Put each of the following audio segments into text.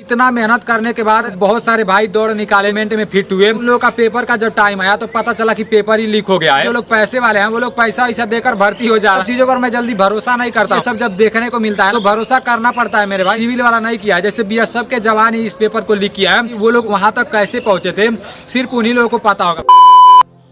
इतना मेहनत करने के बाद बहुत सारे भाई दौड़ निकाले मिनट में फिट हुए। उन लोगों का पेपर का जब टाइम आया तो पता चला कि पेपर ही लीक हो गया है। जो लोग पैसे वाले हैं वो लोग पैसा वैसा देकर भर्ती हो जा रहे हैं। चीजों पर मैं जल्दी भरोसा नहीं करता। ये सब जब देखने को मिलता है तो भरोसा करना पड़ता है मेरे भाई। सिविल वाला नहीं किया, जैसे बीएसएफ के जवान ही इस पेपर को लीक किया है। वो लोग वहाँ तक कैसे पहुँचे थे सिर्फ उन्हीं लोगों को पता होगा।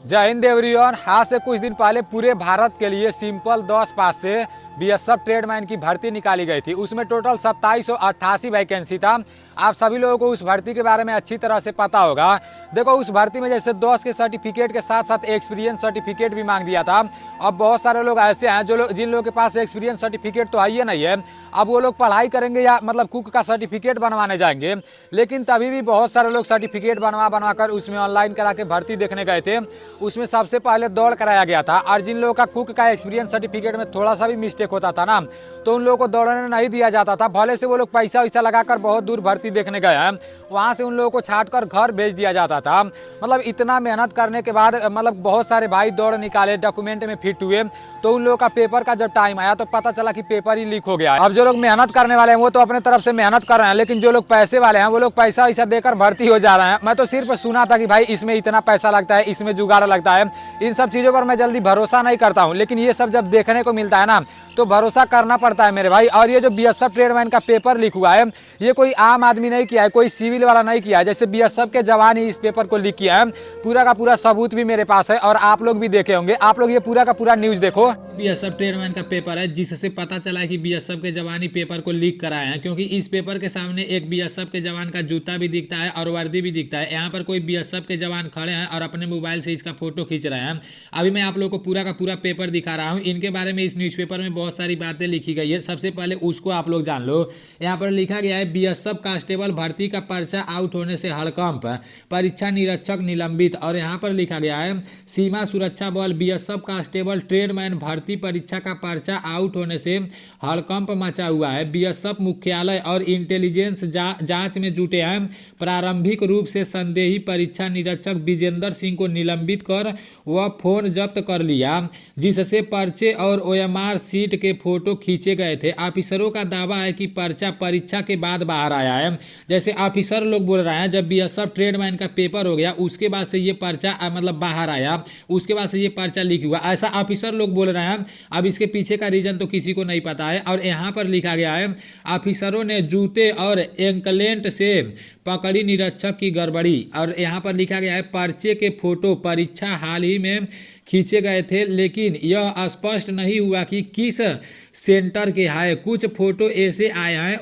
जय हिंद एवरीवन। आज से कुछ दिन पहले पूरे भारत के लिए सिंपल 10 पास से बीएसएफ ट्रेडमैन की भर्ती निकाली गई थी। उसमें टोटल 2788 वैकेंसी था। आप सभी लोगों को उस भर्ती के बारे में अच्छी तरह से पता होगा। देखो, उस भर्ती में जैसे 10 के सर्टिफिकेट के साथ साथ एक्सपीरियंस सर्टिफिकेट भी मांग दिया था। अब बहुत सारे लोग ऐसे हैं जिन लोगों के पास एक्सपीरियंस सर्टिफिकेट तो है ही नहीं है। अब वो लोग पढ़ाई करेंगे या मतलब कुक का सर्टिफिकेट बनवाने जाएंगे, लेकिन तभी भी बहुत सारे लोग सर्टिफिकेट बनवा कर उसमें ऑनलाइन करा के भर्ती देखने गए थे। उसमें सबसे पहले दौड़ कराया गया था और जिन लोगों का कुक का एक्सपीरियंस सर्टिफिकेट में थोड़ा सा भी मिस्टेक होता था ना, तो उन लोगों को दौड़ने नहीं दिया जाता था। भले से वो लोग पैसा वैसा लगाकर बहुत दूर भर्ती देखने गए हैं, वहाँ से उन लोगों को छाट कर घर भेज दिया जाता था। मतलब इतना मेहनत करने के बाद मतलब बहुत सारे भाई दौड़ निकाले, डॉक्यूमेंट में फिट हुए, तो उन लोगों का पेपर का जब टाइम आया तो पता चला कि पेपर ही लीक हो गया है। अब जो लोग मेहनत करने वाले हैं वो तो अपने तरफ से मेहनत कर रहे हैं, लेकिन जो लोग पैसे वाले हैं वो लोग पैसा वैसा देकर भर्ती हो जा रहे हैं। मैं तो सिर्फ सुना था कि भाई इसमें इतना पैसा लगता है, इसमें जुगाड़ लगता है। इन सब चीज़ों पर मैं जल्दी भरोसा नहीं करता हूँ, लेकिन ये सब जब देखने को मिलता है ना तो भरोसा करना पड़ता है मेरे भाई। और ये जो बीएसएफ ट्रेडमैन का पेपर लीक हुआ है, ये कोई आम आदमी नहीं किया है, कोई सिविल वाला नहीं किया है। जैसे बीएसएफ के जवान ही इस पेपर को लीक किया है। पूरा का पूरा सबूत भी मेरे पास है और आप लोग भी देखे होंगे। आप लोग ये पूरा का पूरा न्यूज देखो। बीएसएफ ट्रेडमैन का पेपर है जिससे पता चला है कि बीएसएफ के जवान ही पेपर को लीक कराए हैं, क्योंकि इस पेपर के सामने एक बीएसएफ के जवान का जूता भी दिखता है और वर्दी भी दिखता है। यहाँ पर कोई बीएसएफ के जवान खड़े हैं और अपने मोबाइल से इसका फोटो खींच रहे हैं। अभी मैं आप लोग को पूरा का पूरा पेपर दिखा रहा हूँ। इनके बारे में इस न्यूज़पेपर में बहुत सारी बातें लिखी गई है। सबसे पहले उसको आप लोग जान लो। यहाँ पर लिखा गया है बीएसएफ कांस्टेबल भर्ती का पर्चा आउट होने से हड़कंप, परीक्षा निरीक्षक निलंबित। और यहाँ पर लिखा गया है सीमा सुरक्षा बल बीएसएफ कांस्टेबल ट्रेडमैन भर्ती परीक्षा का पर्चा आउट होने से हड़कंप मचा हुआ है। बीएसएफ मुख्यालय और इंटेलिजेंस जांच में जुटे हैं। प्रारंभिक रूप से संदेही परीक्षा निरीक्षक विजेंद्र सिंह को निलंबित कर वह फोन जब्त कर लिया, जिससे पर्चे और ओएमआर सीट के फोटो खींचे गए थे। ऑफिसरों का दावा है कि पर्चा परीक्षा के बाद बाहर आया है। जैसे ऑफिसर लोग बोल रहे हैं जब बीएसएफ ट्रेडमैन का पेपर हो गया उसके बाद से ये पर्चा मतलब बाहर आया, उसके बाद से ये पर्चा लीक हुआ, ऐसा ऑफिसर लोग बोल रहे हैं। अब इसके पीछे का रीजन तो किसी को नहीं पता है। और यहाँ पर लिखा गया है ऑफिसरों ने जूते और एंकलेट से पकड़ी निरीक्षक की गड़बड़ी। और यहाँ पर लिखा गया है पर्चे के फोटो परीक्षा हाल ही में खींचे गए थे, लेकिन यह स्पष्ट नहीं हुआ कि किस सेंटर के है। कुछ फोटो ऐसे आए हैं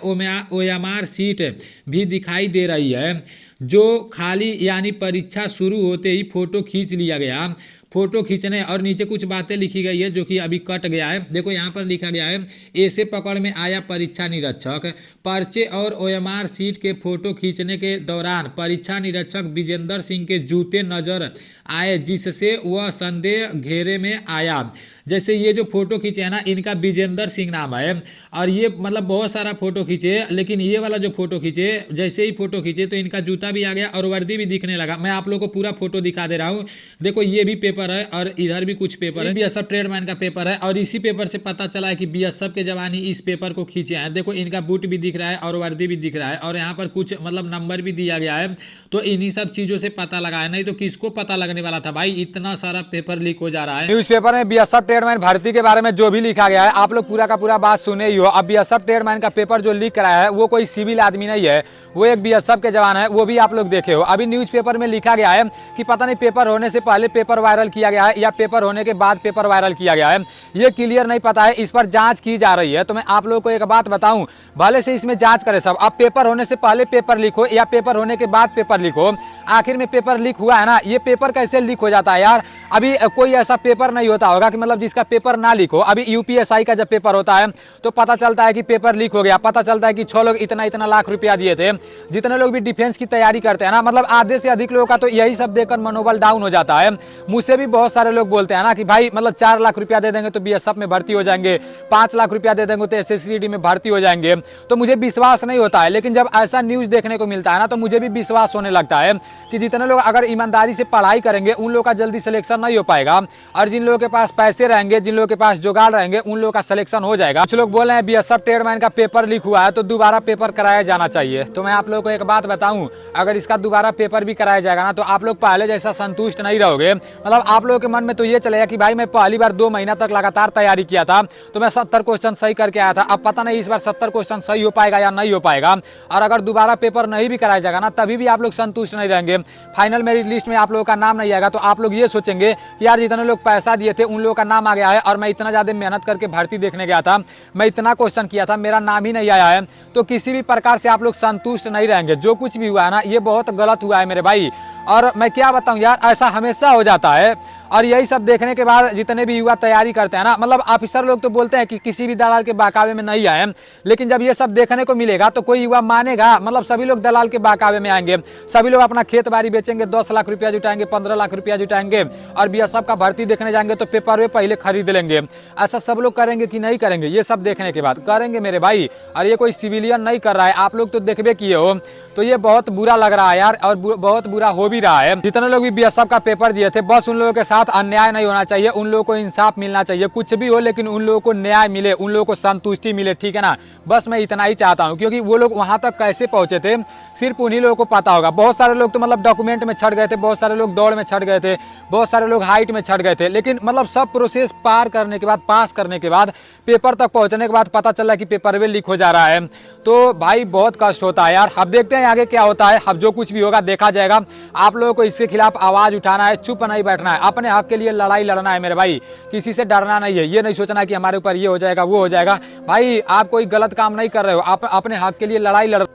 ओएमआर सीट भी दिखाई दे रही है जो खाली यानी परीक्षा शुरू होते ही फोटो खींच लिया गया। फोटो खींचने और नीचे कुछ बातें लिखी गई है जो कि अभी कट गया है। देखो यहाँ पर लिखा गया है ऐसे पकड़ में आया परीक्षा निरीक्षक, पर्चे और ओएमआर सीट के फोटो खींचने के दौरान परीक्षा निरीक्षक विजेंद्र सिंह के जूते नजर आए, जिससे वह संदेह घेरे में आया। जैसे ये जो फोटो खींचे है ना, इनका विजेंद्र सिंह नाम है और ये मतलब बहुत सारा फोटो खींचे, लेकिन ये वाला जो फोटो खींचे, जैसे ही फोटो खींचे तो इनका जूता भी आ गया और वर्दी भी दिखने लगा। मैं आप लोग को पूरा फोटो दिखा दे रहा हूँ। देखो ये भी पेपर है और इधर भी कुछ पेपर है। बीएसएफ ट्रेडमैन का पेपर है और इसी पेपर से पता चला है कि बीएसएफ के जवान ही इस पेपर को खींचे हैं। देखो इनका बूट भी दिख रहा है और वर्दी भी दिख रहा है और यहाँ पर कुछ मतलब नंबर भी दिया गया है। तो इन्हीं सब चीजों से पता लगा है, नहीं तो किसको पता लगने वाला था भाई, इतना सारा पेपर लीक हो जा रहा है। न्यूज़पेपर में बीएसएफ ट्रेडमैन भर्ती के बारे में जो भी लिखा गया है आप लोग पूरा का पूरा बात सुने ही हो। अब बीएसएफ ट्रेडमैन का पेपर जो लीक कराया है वो कोई सिविल आदमी नहीं है, वो एक बीएसएफ के जवान है, वो भी आप लोग देखे हो। अभी न्यूज़पेपर में लिखा गया है कि पता नहीं पेपर होने से पहले पेपर वायरल किया गया है या पेपर होने के बाद पेपर वायरल किया गया है, ये क्लियर नहीं पता है। इस पर जांच की जा रही है। तो मैं आप लोगों को एक बात बताऊं, भले से इसमें जांच करे सब। अब पेपर होने से पहले पेपर लीक हो या पेपर होने के बाद पेपर लीक हो, आखिर में पेपर लीक हुआ है ना, ये पेपर कैसे लीक हो जाता है यार। अभी कोई ऐसा पेपर नहीं होता होगा कि मतलब जिसका पेपर ना लीक हो। अभी यूपीएससी का जब पेपर होता है तो पता चलता है कि पेपर लीक हो गया, पता चलता है कि 6 लोग इतना इतना लाख रुपया दिए थे। जितने लोग भी डिफेंस की तैयारी करते हैं ना, मतलब आधे से अधिक लोगों का तो यही सब देखकर मनोबल डाउन हो जाता है। मुझसे भी भी बहुत सारे लोग बोलते हैं ना कि भाई मतलब 4 लाख रुपया दे देंगे तो बीएसएफ में भर्ती हो जाएंगे, 5 लाख रुपया दे देंगे तो एसएससीडी में भर्ती हो जाएंगे। तो मुझे विश्वास नहीं होता है, लेकिन जब ऐसा न्यूज़ देखने को मिलता है ना तो मुझे भी विश्वास होने लगता है कि जितने लोग अगर ईमानदारी से पढ़ाई करेंगे उन लोगों का जल्दी सिलेक्शन नहीं हो पाएगा, और जिन लोगों के पास पैसे रहेंगे, जिन लोगों के पास जुगाड़ रहेंगे, उन लोगों का सिलेक्शन हो जाएगा। कुछ लोग बोल रहे हैं बीएसएफ ट्रेडमैन का पेपर लीक हुआ है तो दोबारा पेपर कराया जाना चाहिए। तो मैं आप लोगों को एक बात बताऊं, अगर इसका दोबारा पेपर भी कराया जाएगा ना तो आप लोग पहले जैसा संतुष्ट नहीं रहोगे। मतलब आप लोगों के मन में तो ये चलेगा कि भाई मैं पहली बार 2 महीना तक लगातार तैयारी किया था तो मैं 70 क्वेश्चन सही करके आया था, अब पता नहीं इस बार 70 क्वेश्चन सही हो पाएगा या नहीं हो पाएगा। और अगर दोबारा पेपर नहीं भी कराया जाएगा ना तभी भी आप लोग संतुष्ट नहीं रहेंगे, फाइनल मेरिट लिस्ट में आप लोगों का नाम नहीं आएगा तो आप लोग ये सोचेंगे कि यार जितने लोग पैसा दिए थे उन लोगों का नाम आ गया है और मैं इतना ज़्यादा मेहनत करके भर्ती देखने गया था, मैं इतना क्वेश्चन किया था, मेरा नाम ही नहीं आया है। तो किसी भी प्रकार से आप लोग संतुष्ट नहीं रहेंगे। जो कुछ भी हुआ है ना ये बहुत गलत हुआ है मेरे भाई, और मैं क्या बताऊं यार, ऐसा हमेशा हो जाता है। और यही सब देखने के बाद जितने भी युवा तैयारी करते हैं ना, मतलब ऑफिसर लोग तो बोलते हैं कि किसी भी दलाल के बहकावे में नहीं आए, लेकिन जब ये सब देखने को मिलेगा तो कोई युवा मानेगा? मतलब सभी लोग दलाल के बहकावे में आएंगे, सभी लोग अपना खेत बाड़ी बेचेंगे, 10 लाख रुपया जुटाएंगे, 15 लाख रुपया जुटाएंगे और बीएसएफ का भर्ती देखने जाएंगे तो पेपर वे पहले खरीद लेंगे। ऐसा सब लोग करेंगे कि नहीं करेंगे? ये सब देखने के बाद करेंगे मेरे भाई। और ये कोई सिविलियन नहीं कर रहा है, आप लोग तो देखबे किए हो। तो ये बहुत बुरा लग रहा है यार, और बहुत बुरा हो भी रहा है। जितने लोग भी बीएसएफ का पेपर दिए थे बस उन लोगों के साथ अन्याय नहीं होना चाहिए, उन लोगों को इंसाफ मिलना चाहिए। कुछ भी हो लेकिन उन लोगों को न्याय मिले, उन लोगों को संतुष्टि मिले, ठीक है ना? बस मैं इतना ही चाहता हूँ, क्योंकि वो लोग वहाँ तक कैसे पहुँचे थे सिर्फ उन्हीं लोगों को पता होगा। बहुत सारे लोग तो मतलब डॉक्यूमेंट में छट गए थे, बहुत सारे लोग दौड़ में छट गए थे, बहुत सारे लोग हाइट में छट गए थे, लेकिन मतलब सब प्रोसेस पार करने के बाद, पास करने के बाद, पेपर तक पहुँचने के बाद पता चला कि पेपर वे लीक हो जा रहा है। तो भाई बहुत कष्ट होता है यार। अब देखते हैं आगे क्या होता है, अब जो कुछ भी होगा देखा जाएगा। आप लोगों को इसके खिलाफ आवाज उठाना है, चुप नहीं बैठना है, अपने हक के लिए लड़ाई लड़ना है मेरे भाई। किसी से डरना नहीं है, ये नहीं सोचना कि हमारे ऊपर ये हो जाएगा वो हो जाएगा। भाई आप कोई गलत काम नहीं कर रहे हो, आप अपने हक के लिए लड़ाई लड़